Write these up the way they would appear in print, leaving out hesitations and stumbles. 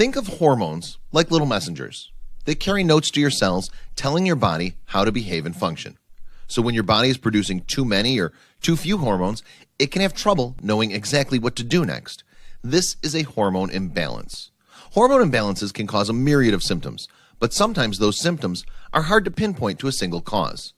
Think of hormones like little messengers. They carry notes to your cells telling your body how to behave and function. So when your body is producing too many or too few hormones, it can have trouble knowing exactly what to do next. This is a hormone imbalance. Hormone imbalances can cause a myriad of symptoms, but sometimes those symptoms are hard to pinpoint to a single cause.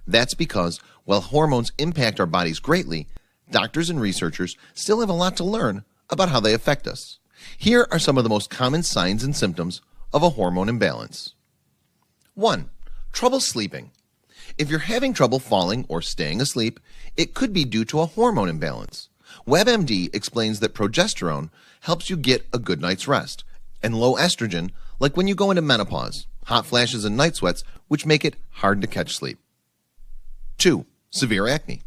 That's because while hormones impact our bodies greatly, doctors and researchers still have a lot to learn about how they affect us. Here are some of the most common signs and symptoms of a hormone imbalance. 1. Trouble sleeping. If you're having trouble falling or staying asleep, it could be due to a hormone imbalance. WebMD explains that progesterone helps you get a good night's rest, and low estrogen, like when you go into menopause, hot flashes and night sweats, which make it hard to catch sleep. 2. Severe acne.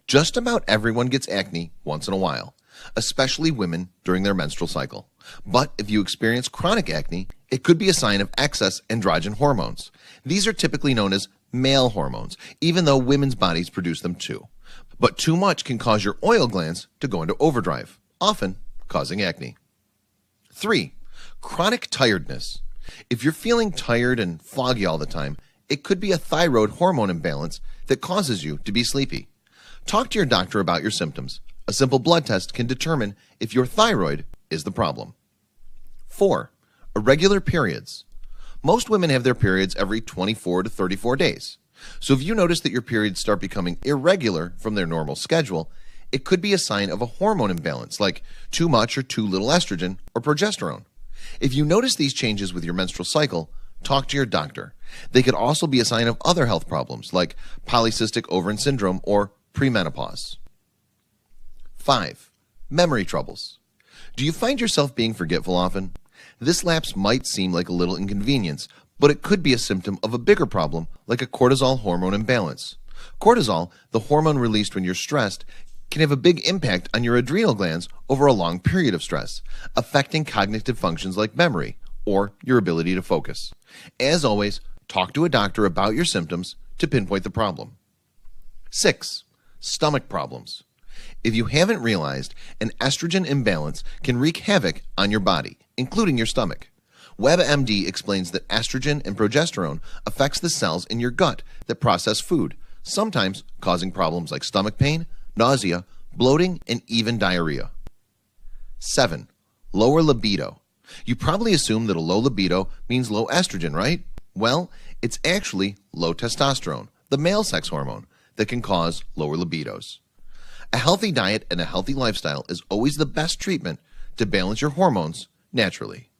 Just about everyone gets acne once in a while, especially women during their menstrual cycle. But if you experience chronic acne, it could be a sign of excess androgen hormones. These are typically known as male hormones, even though women's bodies produce them too. But too much can cause your oil glands to go into overdrive, often causing acne. 3. Chronic tiredness. If you're feeling tired and foggy all the time, it could be a thyroid hormone imbalance that causes you to be sleepy. Talk to your doctor about your symptoms. A simple blood test can determine if your thyroid is the problem. 4. Irregular periods. Most women have their periods every 24 to 34 days. So if you notice that your periods start becoming irregular from their normal schedule, it could be a sign of a hormone imbalance like too much or too little estrogen or progesterone. If you notice these changes with your menstrual cycle, talk to your doctor. They could also be a sign of other health problems like polycystic ovarian syndrome or premenopause. 5. Memory troubles. Do you find yourself being forgetful often? This lapse might seem like a little inconvenience, but it could be a symptom of a bigger problem like a cortisol hormone imbalance. Cortisol, the hormone released when you're stressed, can have a big impact on your adrenal glands over a long period of stress, affecting cognitive functions like memory or your ability to focus. As always, talk to a doctor about your symptoms to pinpoint the problem. 6. Stomach problems. If you haven't realized, an estrogen imbalance can wreak havoc on your body, including your stomach. WebMD explains that estrogen and progesterone affects the cells in your gut that process food, sometimes causing problems like stomach pain, nausea, bloating, and even diarrhea. 7. Lower libido. You probably assume that a low libido means low estrogen, right? Well, it's actually low testosterone, the male sex hormone, that can cause lower libidos. A healthy diet and a healthy lifestyle is always the best treatment to balance your hormones naturally.